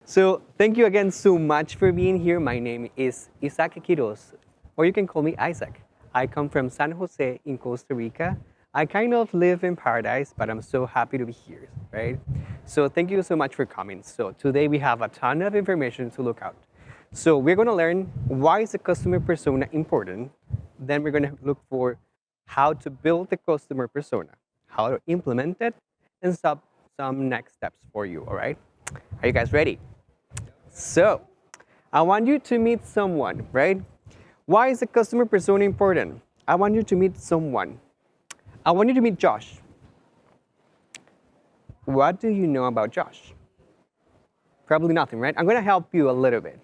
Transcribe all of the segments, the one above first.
So thank you again so much for being here. My name is Isaac Quiroz, or you can call me Isaac. I come from San Jose in Costa Rica. I kind of live in paradise, but I'm so happy to be here, right? So thank you so much for coming. So today we have a ton of information to look out. So we're going to learn why is the customer persona important. Then we're going to look for how to build the customer persona, how to implement it, and some next steps for you, all right? Are you guys ready? So, I want you to meet someone, right? Why is the customer persona important? I want you to meet someone. I want you to meet Josh. What do you know about Josh? Probably nothing, right? I'm going to help you a little bit.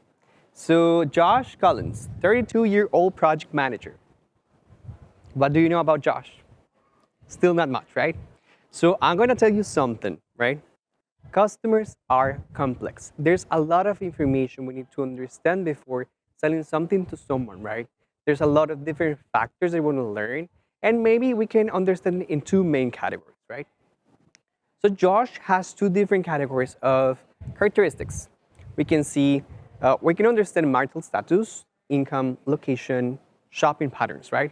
So, Josh Collins, 32-year-old project manager. What do you know about Josh? Still not much, right? So, I'm going to tell you something, right? Customers are complex. There's a lot of information we need to understand before selling something to someone, right? There's a lot of different factors they want to learn, and maybe we can understand in two main categories, right? So Josh has two different categories of characteristics. We can see, we can understand marital status, income, location, shopping patterns, right?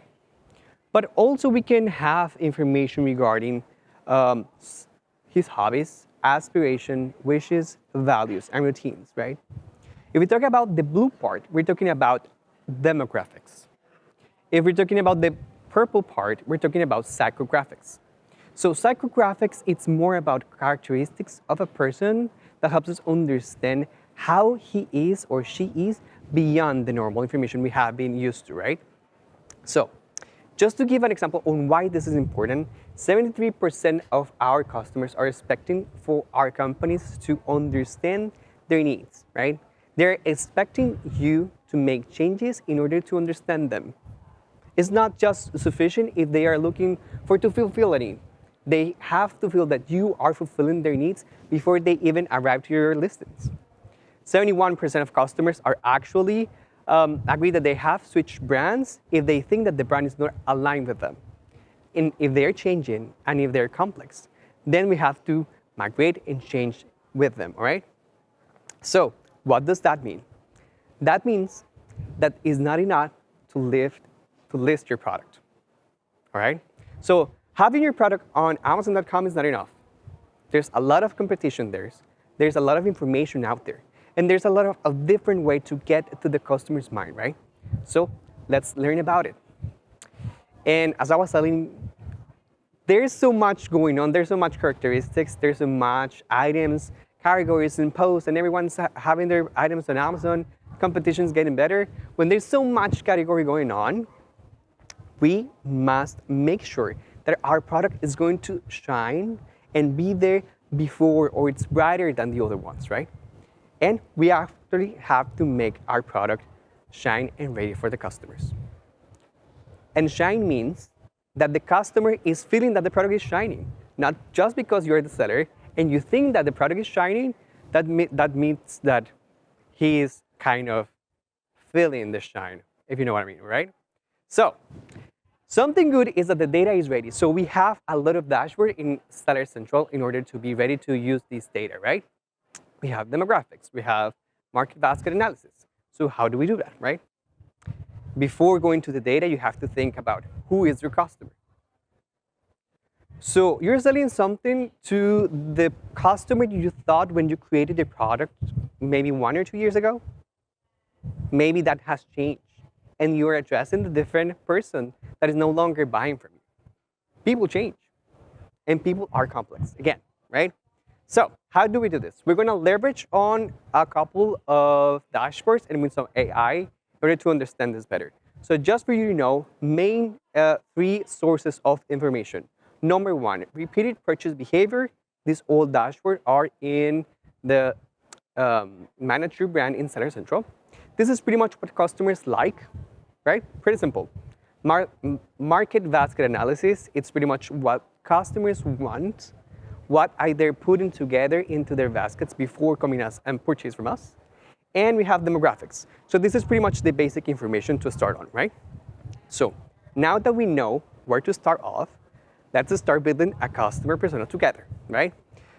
But also we can have information regarding his hobbies, aspiration, wishes, values, and routines, right? If we talk about the blue part, we're talking about demographics. If we're talking about the purple part, we're talking about psychographics. So psychographics, it's more about characteristics of a person that helps us understand how he is or she is beyond the normal information we have been used to, right? So just to give an example on why this is important, 73% of our customers are expecting for our companies to understand their needs, right? They're expecting you to make changes in order to understand them. It's not just sufficient if they are looking for to fulfill a need. They have to feel that you are fulfilling their needs before they even arrive to your listings. 71% of customers are actually agree that they have switched brands if they think that the brand is not aligned with them. And if they're changing and if they're complex, then we have to migrate and change with them, all right? So what does that mean? That means that it's not enough to list your product, all right? So having your product on Amazon.com is not enough. There's a lot of competition there. There's a lot of information out there. And there's a lot of a different way to get to the customer's mind, right? So let's learn about it. And as I was telling, there's so much going on. There's so much characteristics. There's so much items, categories, and posts, and everyone's having their items on Amazon. Competition's getting better. When there's so much category going on, we must make sure that our product is going to shine and be there before, or it's brighter than the other ones, right? And we actually have to make our product shine and ready for the customers. And shine means that the customer is feeling that the product is shining, not just because you're the seller and you think that the product is shining, that means that he is kind of feeling the shine, if you know what I mean, right? So something good is that the data is ready. So we have a lot of dashboard in Seller Central in order to be ready to use this data, right? We have demographics, we have market basket analysis. So how do we do that, right? Before going to the data, you have to think about who is your customer. So you're selling something to the customer you thought when you created the product maybe 1 or 2 years ago. Maybe that has changed and you're addressing the different person that is no longer buying from you. People change and people are complex again, right? So how do we do this? We're going to leverage on a couple of dashboards and with some AI in order to understand this better. So just for you to know, main 3 sources of information. Number 1, repeated purchase behavior. These all dashboards are in the Manage Your Brand in Seller Central. This is pretty much what customers like, right? Pretty simple. Market basket analysis, it's pretty much what customers want, what are they putting together into their baskets before coming us and purchase from us. And we have demographics. So this is pretty much the basic information to start on, right? So now that we know where to start off, let's start building a customer persona together, right?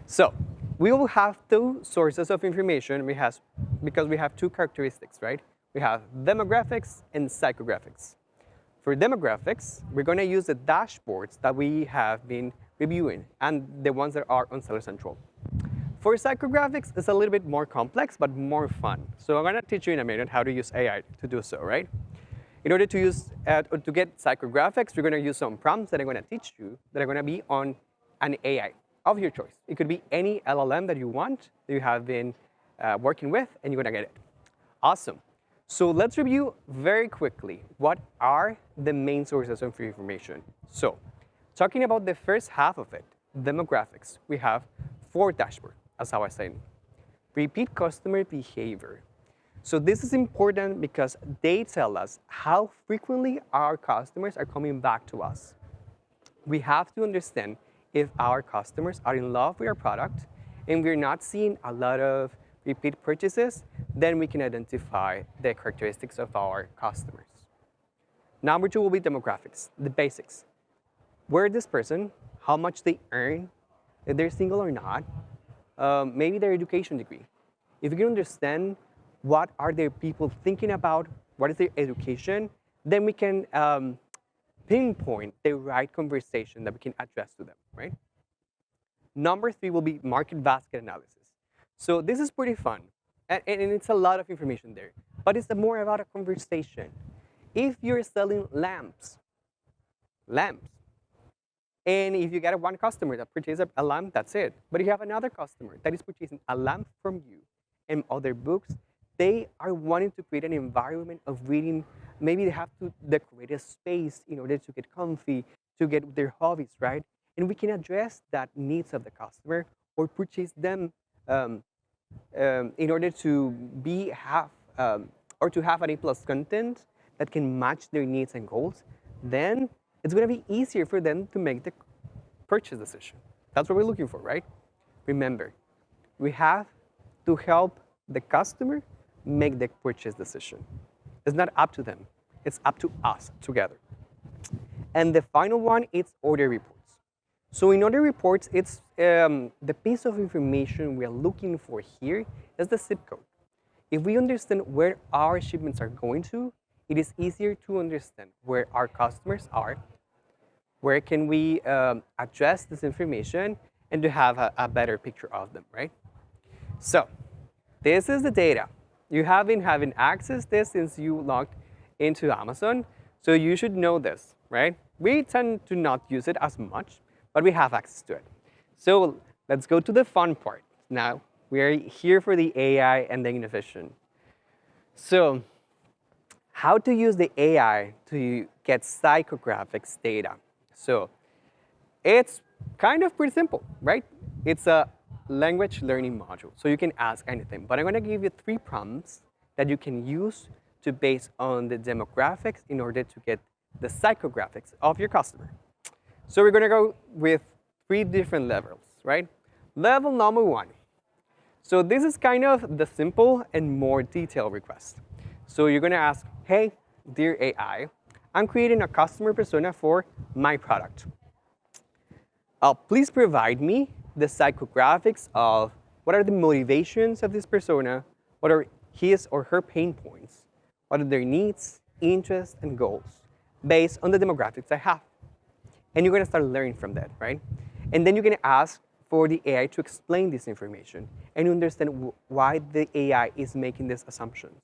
So we will have two sources of information because we have two characteristics, right? We have demographics and psychographics. For demographics, we're going to use the dashboards that we have been reviewing and the ones that are on Seller Central. For psychographics, it's a little bit more complex, but more fun. So I'm going to teach you in a minute how to use AI to do so, right? In order to to get psychographics, we're going to use some prompts that I'm going to teach you that are going to be on an AI of your choice. It could be any LLM that you want, that you have been working with, and you're going to get it. Awesome. So let's review very quickly what are the main sources of information. So talking about the first half of it, demographics, we have 4 dashboards, as I was saying. Repeat customer behavior. So this is important because they tell us how frequently our customers are coming back to us. We have to understand if our customers are in love with our product and we're not seeing a lot of repeat purchases, then we can identify the characteristics of our customers. Number 2 will be demographics, the basics. Where this person, how much they earn, if they're single or not, maybe their education degree. If you can understand what are their people thinking about, what is their education, then we can pinpoint the right conversation that we can address to them, right? Number 3 will be market basket analysis. So this is pretty fun, and it's a lot of information there, but it's more about a conversation. If you're selling lamps, and if you get one customer that purchases a lamp, that's it. But if you have another customer that is purchasing a lamp from you and other books, they are wanting to create an environment of reading. Maybe they have to decorate a space in order to get comfy, to get their hobbies, right? And we can address that needs of the customer or purchase them in order to to have an A+ content that can match their needs and goals. Then it's going to be easier for them to make the purchase decision. That's what we're looking for, right? Remember, we have to help the customer make the purchase decision. It's not up to them. It's up to us together. And the final one is order reports. So in order reports, it's the piece of information we are looking for here is the zip code. If we understand where our shipments are going to, it is easier to understand where our customers are, where can we address this information, and to have a better picture of them, right? So this is the data. You have been having access to this since you logged into Amazon, so you should know this, right? We tend to not use it as much, but we have access to it. So let's go to the fun part. Now, we are here for the AI and the innovation. So how to use the AI to get psychographics data. So it's kind of pretty simple, right? It's a language learning module, so you can ask anything. But I'm going to give you 3 prompts that you can use to base on the demographics in order to get the psychographics of your customer. So we're going to go with 3 different levels, right? Level number 1. So this is kind of the simple and more detailed request. So you're going to ask, hey, dear AI, I'm creating a customer persona for my product. Please provide me the psychographics of what are the motivations of this persona, what are his or her pain points, what are their needs, interests, and goals based on the demographics I have. And you're going to start learning from that, right? And then you're going to ask for the AI to explain this information and understand why the AI is making these assumptions.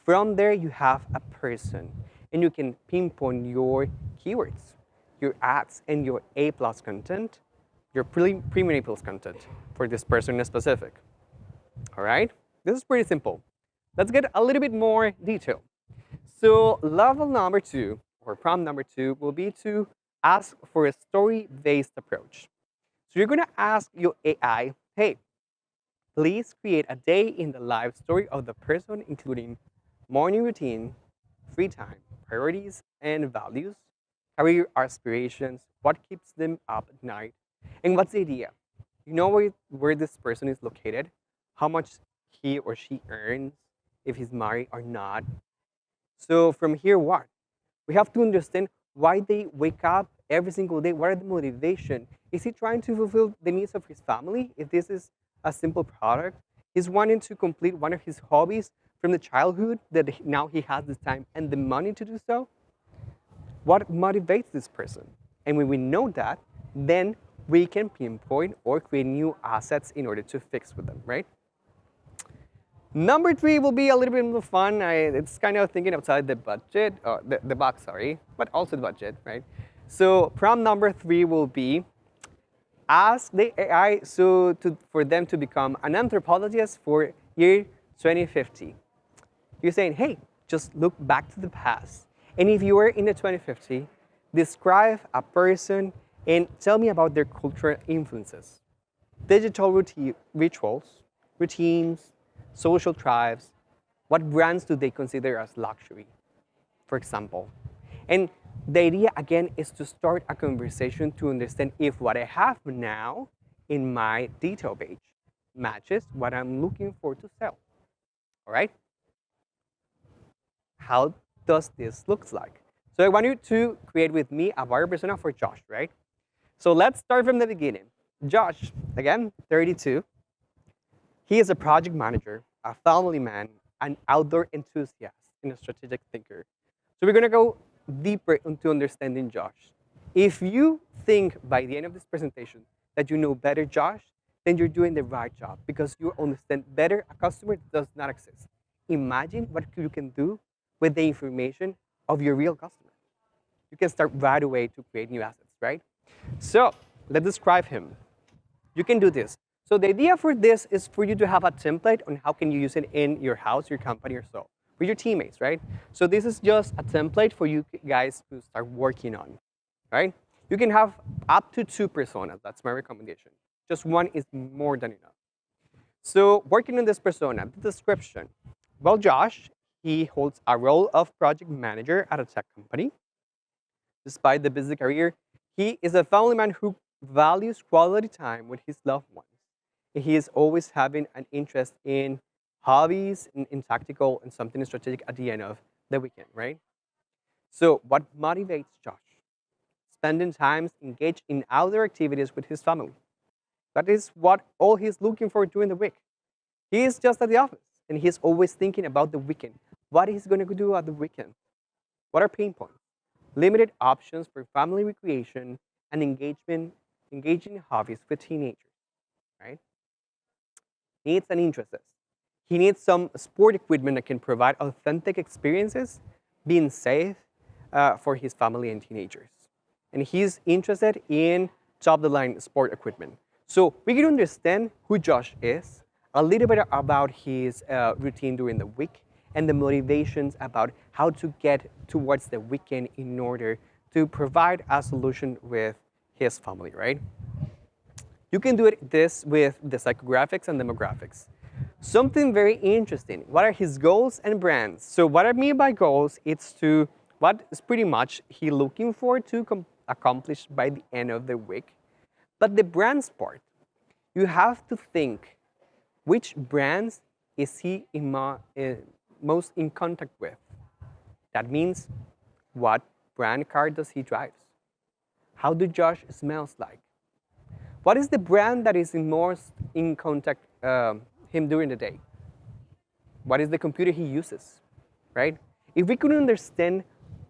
From there, you have a person, and you can pinpoint your keywords, your ads, and your A+ content, your premium A+ content for this person in specific. All right? This is pretty simple. Let's get a little bit more detail. So level number 2, or prompt number 2, will be to ask for a story-based approach. So you're going to ask your AI, hey, please create a day in the life story of the person, including morning routine, free time, priorities and values, career aspirations, what keeps them up at night, and what's the idea? You know where this person is located, how much he or she earns, if he's married or not. So from here, what? We have to understand why they wake up every single day. What are the motivation? Is he trying to fulfill the needs of his family? If this is a simple product. He's wanting to complete one of his hobbies from the childhood that now he has the time and the money to do so. What motivates this person? And when we know that, then we can pinpoint or create new assets in order to fix with them, right? Number 3 will be a little bit more fun. It's kind of thinking outside the budget, the box, sorry, but also the budget, right? So prompt number 3 will be ask the AI for them to become an anthropologist for year 2050. You're saying, hey, just look back to the past. And if you were in the 2050, describe a person and tell me about their cultural influences, digital rituals, routines, social tribes. What brands do they consider as luxury, for example? And the idea, again, is to start a conversation to understand if what I have now in my detail page matches what I'm looking for to sell, all right? How does this look like? So I want you to create with me a buyer persona for Josh, right? So let's start from the beginning. Josh, again, 32. He is a project manager, a family man, an outdoor enthusiast, and a strategic thinker. So we're gonna go deeper into understanding Josh. If you think by the end of this presentation that you know better Josh, then you're doing the right job because you understand better a customer that does not exist. Imagine what you can do with the information of your real customer. You can start right away to create new assets, right? So let's describe him. You can do this. So the idea for this is for you to have a template on how can you use it in your house, your company, or so, with your teammates, right? So this is just a template for you guys to start working on, right? You can have up to 2 personas. That's my recommendation. Just one is more than enough. So working on this persona, the description. Well, Josh, he holds a role of project manager at a tech company. Despite the busy career, he is a family man who values quality time with his loved ones. He is always having an interest in hobbies, in tactical, and something strategic at the end of the weekend, right? So what motivates Josh? Spending times engaged in outdoor activities with his family. That is what all he's looking for during the week. He is just at the office, and he's always thinking about the weekend. What is he going to do at the weekend? What are pain points? Limited options for family recreation and engaging hobbies with teenagers, right? Needs and interests. He needs some sport equipment that can provide authentic experiences, being safe for his family and teenagers. And he's interested in top-of-the-line sport equipment. So we can understand who Josh is, a little bit about his routine during the week, and the motivations about how to get towards the weekend in order to provide a solution with his family, right? You can do this with the psychographics and demographics. Something very interesting. What are his goals and brands? So what I mean by goals, it's to what is pretty much he looking for to accomplish by the end of the week. But the brands part, you have to think which brands is he most in contact with. That means what brand car does he drive? How do Josh smells like? What is the brand that is most in contact him during the day? What is the computer he uses, right? If we could understand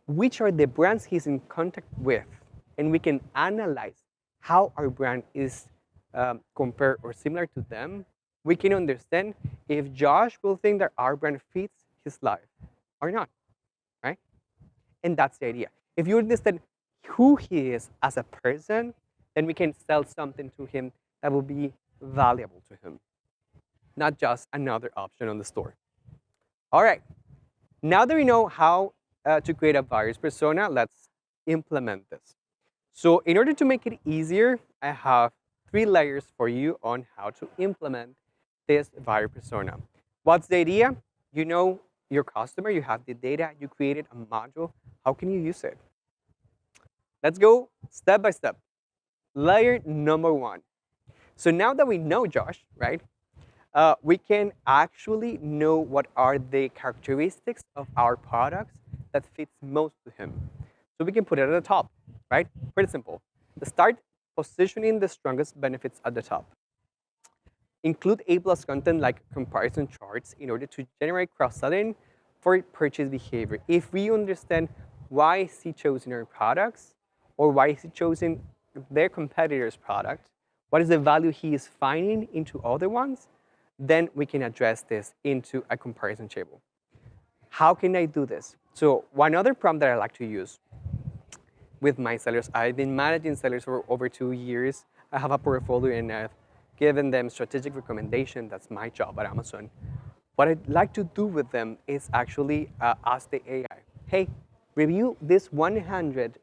which are the brands he's in contact with, and we can analyze how our brand is compared or similar to them, we can understand if Josh will think that our brand fits his life or not, right? And that's the idea. If you understand who he is as a person, then we can sell something to him that will be valuable to him, not just another option on the store. All right, now that we know how to create a buyer's persona, let's implement this. So in order to make it easier, I have 3 layers for you on how to implement this buyer persona. What's the idea? You know your customer, you have the data, you created a module. How can you use it? Let's go step by step. Layer number 1. So now that we know Josh, right, we can actually know what are the characteristics of our products that fits most to him. So we can put it at the top, right? Pretty simple. Start positioning the strongest benefits at the top. Include A-plus content like comparison charts in order to generate cross-selling for purchase behavior. If we understand why is he choosing our products or why is he choosing their competitor's product, what is the value he is finding into other ones, then we can address this into a comparison table. How can I do this? So one other prompt that I like to use with my sellers, I've been managing sellers for over 2 years. I have a portfolio and I've given them strategic recommendation. That's my job at Amazon. What I'd like to do with them is actually ask the AI, hey, review this 100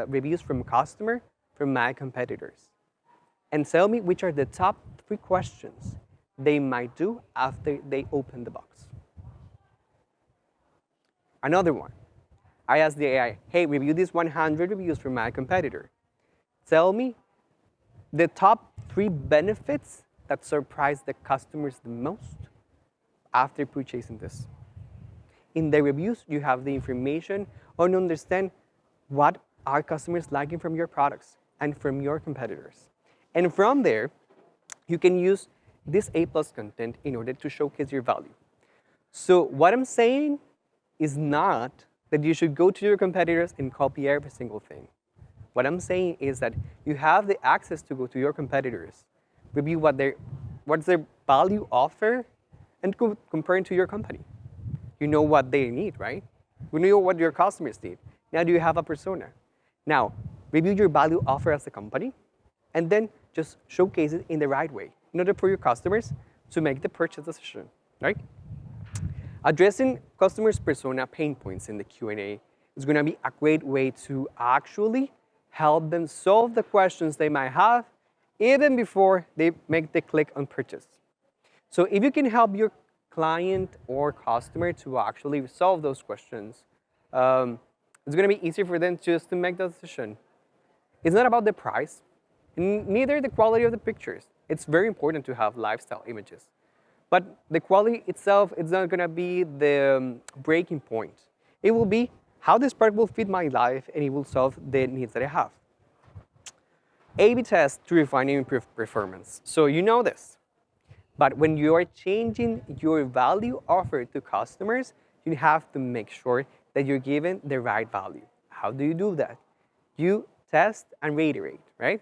reviews from customer from my competitors and tell me which are the top 3 questions they might do after they open the box. Another one, I asked the AI, hey, review these 100 reviews from my competitor. Tell me the top 3 benefits that surprise the customers the most after purchasing this. In the reviews, you have the information on understand what are customers liking from your products and from your competitors. And from there, you can use this A-plus content in order to showcase your value. So what I'm saying is not that you should go to your competitors and copy every single thing. What I'm saying is that you have the access to go to your competitors, review what's their value offer, and compare it to your company. You know what they need, right? You know what your customers need. Now do you have a persona? Now, review your value offer as a company, and then just showcase it in the right way in order for your customers to make the purchase decision, right? Addressing customers' persona pain points in the Q&A is going to be a great way to actually help them solve the questions they might have even before they make the click on purchase. So if you can help your client or customer to actually solve those questions, it's going to be easier for them just to make the decision. It's not about the price, neither the quality of the pictures. It's very important to have lifestyle images. But the quality itself is not going to be the breaking point. It will be how this product will fit my life and it will solve the needs that I have. A/B test to refine and improve performance. So you know this. But when you are changing your value offer to customers, you have to make sure that you're giving the right value. How do you do that? You test and reiterate, right?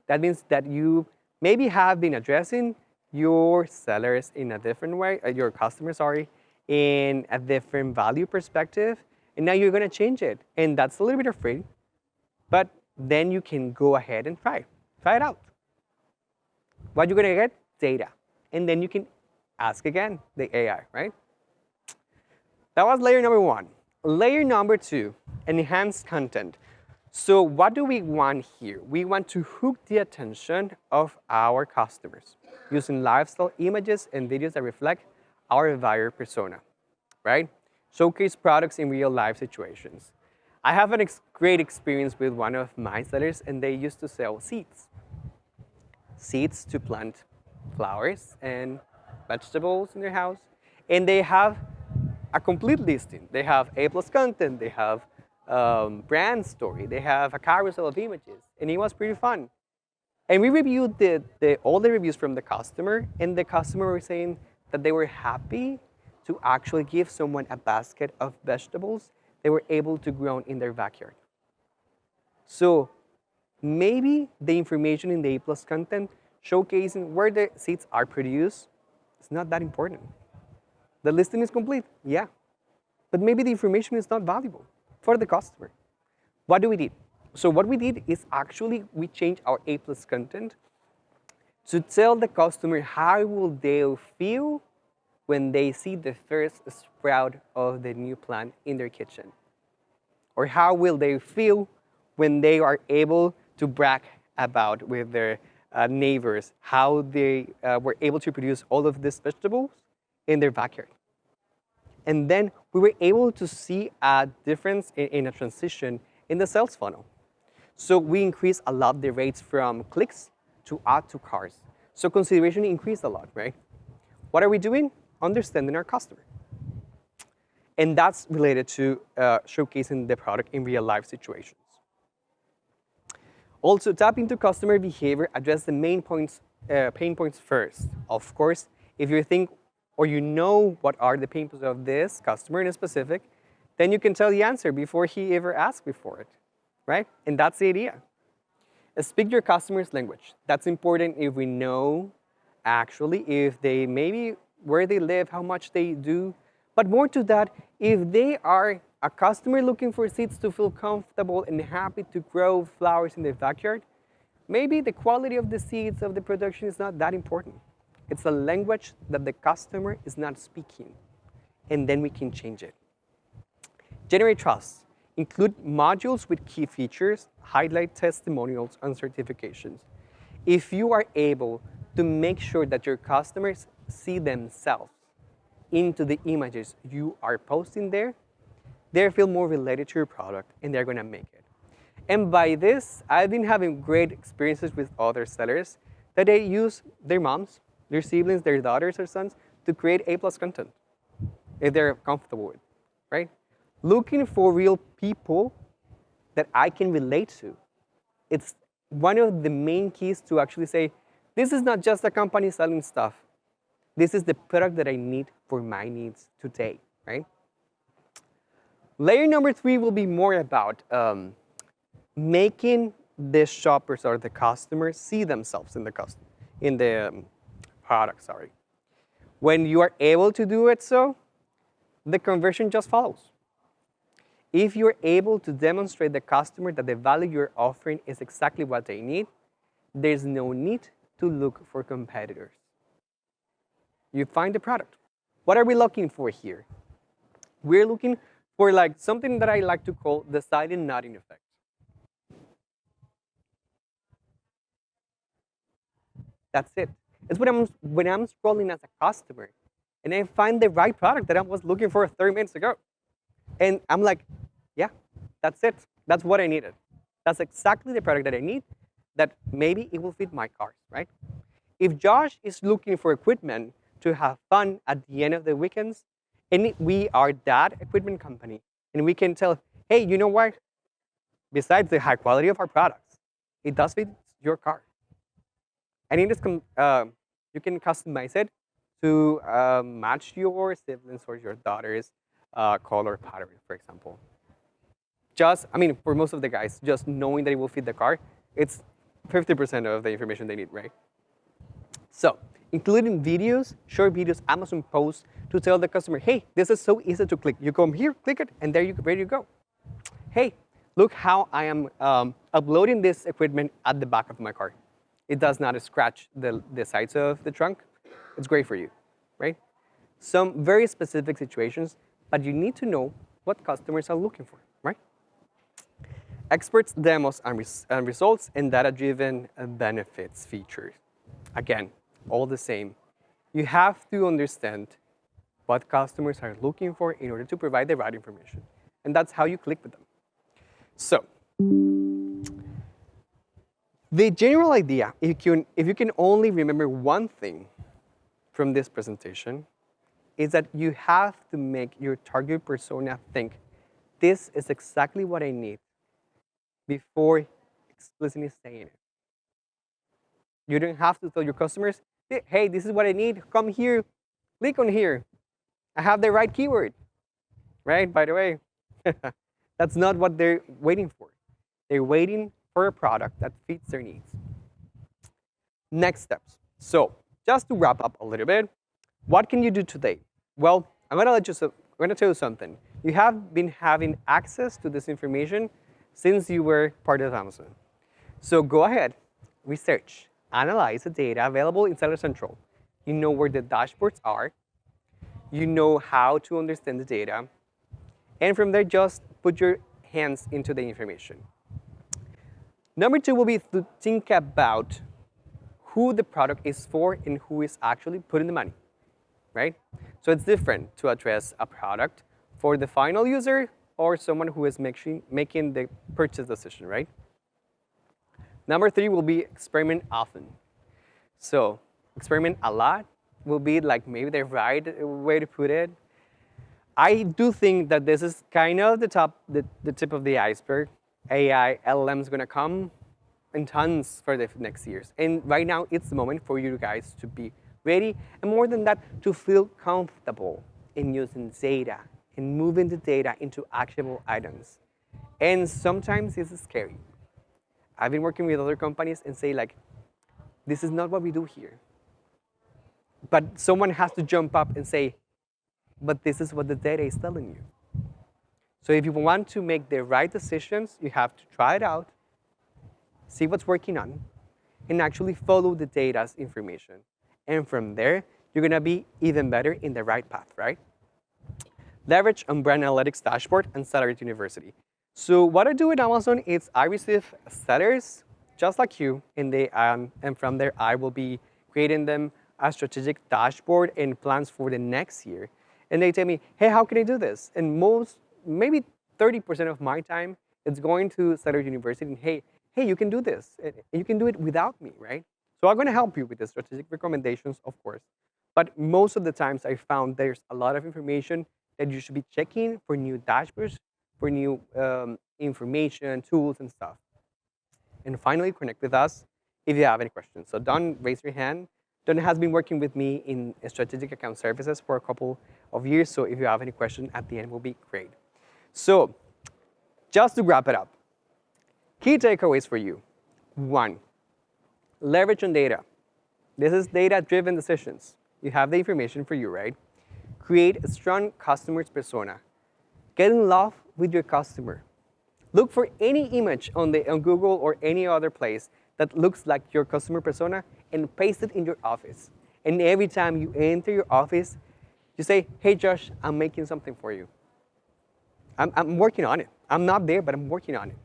That means that you maybe have been addressing your sellers in a different way, your customers, sorry, in a different value perspective, and now you're going to change it. And that's a little bit afraid, but then you can go ahead and try it out. What you're going to get? Data. And then you can ask again the AI, right? That was layer number 1. Layer number 2, enhanced content. So what do we want here? We want to hook the attention of our customers using lifestyle images and videos that reflect our buyer persona, right? Showcase products in real life situations. I have a great experience with one of my sellers, and they used to sell seeds. Seeds to plant flowers and vegetables in their house. And they have a complete listing. They have A-plus content, they have brand story, they have a carousel of images, and it was pretty fun. And we reviewed all the reviews from the customer, and the customer was saying that they were happy to actually give someone a basket of vegetables they were able to grow in their backyard. So maybe the information in the A-plus content showcasing where the seeds are produced is not that important. The listing is complete, yeah, but maybe the information is not valuable for the customer. What do we do? So what we did is actually we changed our A-plus content to tell the customer how will they feel when they see the first sprout of the new plant in their kitchen. Or how will they feel when they are able to brag about with their neighbors how they were able to produce all of these vegetables in their backyard. And then we were able to see a difference in a transition in the sales funnel. So we increased a lot the rates from clicks to add to carts. So consideration increased a lot, right? What are we doing? Understanding our customer. And that's related to showcasing the product in real life situations. Also, tap into customer behavior, address the main points, pain points first. Of course, if you think or you know what are the pain points of this customer in specific, then you can tell the answer before he ever asks me for it, right? And that's the idea. Speak your customer's language. That's important if we know actually if they maybe where they live, how much they do. But more to that, if they are a customer looking for seeds to feel comfortable and happy to grow flowers in their backyard, maybe the quality of the seeds of the production is not that important. It's a language that the customer is not speaking, and then we can change it. Generate trust. Include modules with key features, highlight testimonials and certifications. If you are able to make sure that your customers see themselves into the images you are posting there, they feel more related to your product and they're gonna make it. And by this, I've been having great experiences with other sellers that they use their moms, their siblings, their daughters or sons to create A+ content if they're comfortable with, right? Looking for real people that I can relate to. It's one of the main keys to actually say, this is not just a company selling stuff. This is the product that I need for my needs today, right? Layer number 3 will be more about making the shoppers or the customers see themselves in the product, sorry. When you are able to do it so, the conversion just follows. If you're able to demonstrate the customer that the value you're offering is exactly what they need, there's no need to look for competitors. You find the product. What are we looking for here? We're looking for like something that I like to call the silent nodding effect. That's it. It's when I'm scrolling as a customer and I find the right product that I was looking for 30 minutes ago. And I'm like, yeah, that's it. That's what I needed. That's exactly the product that I need, that maybe it will fit my car, right? If Josh is looking for equipment to have fun at the end of the weekends, and we are that equipment company, and we can tell, hey, you know what? Besides the high quality of our products, it does fit your car. And it is you can customize it to match your siblings or your daughter's color pattern, for example. For most of the guys, just knowing that it will fit the car, it's 50% of the information they need, right? So, including videos, short videos, Amazon posts to tell the customer, hey, this is so easy to click. You come here, click it, and there you go. Hey, look how I am uploading this equipment at the back of my car. It does not scratch the sides of the trunk. It's great for you, right? Some very specific situations, but you need to know what customers are looking for, right? Experts, demos, and results, and data-driven benefits features. Again, all the same. You have to understand what customers are looking for in order to provide the right information. And that's how you click with them. So, the general idea, if you can only remember one thing from this presentation, is that you have to make your target persona think, this is exactly what I need, before explicitly saying it. You don't have to tell your customers, hey, this is what I need, come here, click on here. I have the right keyword, right? By the way, that's not what they're waiting for. They're waiting for a product that fits their needs. Next steps. So, just to wrap up a little bit, what can you do today? Well, I'm gonna tell you something. You have been having access to this information since you were part of Amazon. So go ahead, research, analyze the data available in Seller Central. You know where the dashboards are. You know how to understand the data. And from there, just put your hands into the information. Number 2 will be to think about who the product is for and who is actually putting the money, right? So it's different to address a product for the final user or someone who is making the purchase decision, right? Number 3 will be experiment often. So experiment a lot will be like maybe the right way to put it. I do think that this is kind of the tip of the iceberg. AI, LLM is gonna come in tons for the next years. And right now, it's the moment for you guys to be ready, and more than that, to feel comfortable in using data and moving the data into actionable items. And sometimes it's scary. I've been working with other companies and say like, this is not what we do here. But someone has to jump up and say, but this is what the data is telling you. So if you want to make the right decisions, you have to try it out, see what's working on, and actually follow the data's information. And from there, you're gonna be even better in the right path, right? Leverage on brand analytics dashboard and seller at university. So what I do at Amazon is I receive sellers just like you, and from there I will be creating them a strategic dashboard and plans for the next year. And they tell me, hey, how can I do this? And maybe 30% of my time, it's going to seller university and hey, you can do this. And you can do it without me, right? So I'm gonna help you with the strategic recommendations, of course. But most of the times I found there's a lot of information that you should be checking for new dashboards, for new information, tools, and stuff. And finally, connect with us if you have any questions. So Don, raise your hand. Don has been working with me in strategic account services for a couple of years. So if you have any question at the end, will be great. So just to wrap it up, key takeaways for you. 1, leverage on data. This is data-driven decisions. You have the information for you, right? Create a strong customer persona. Get in love with your customer. Look for any image on Google or any other place that looks like your customer persona and paste it in your office. And every time you enter your office, you say, hey, Josh, I'm making something for you. I'm working on it. I'm not there, but I'm working on it.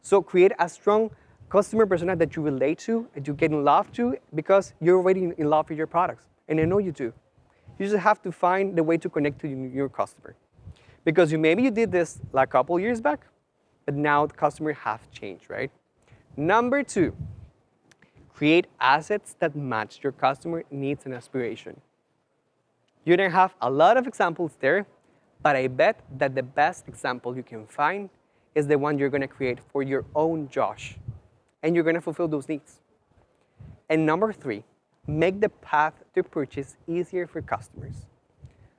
So create a strong customer persona that you relate to, that you get in love to, because you're already in love with your products. And I know you do. You just have to find the way to connect to your customer. Because maybe you did this like a couple years back, but now the customer have changed, right? Number 2, create assets that match your customer needs and aspiration. You're gonna have a lot of examples there, but I bet that the best example you can find is the one you're gonna create for your own Josh, and you're gonna fulfill those needs. And number 3, make the path to purchase easier for customers.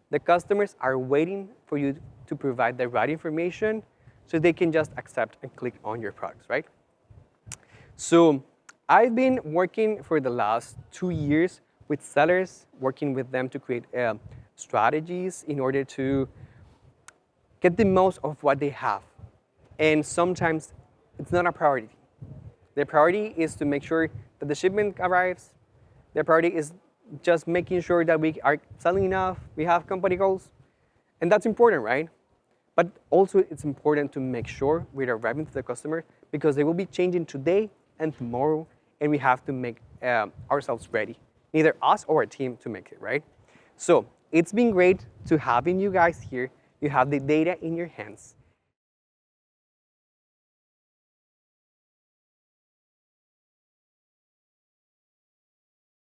The customers are waiting for you to provide the right information so they can just accept and click on your products, right? So I've been working for the last 2 years with sellers, working with them to create strategies in order to get the most of what they have. And sometimes it's not a priority. The priority is to make sure that the shipment arrives. The priority is just making sure that we are selling enough, we have company goals. And that's important, right? But also it's important to make sure we're arriving to the customer because they will be changing today and tomorrow, and we have to make ourselves ready, either us or our team to make it, right? So it's been great to having you guys here. You have the data in your hands.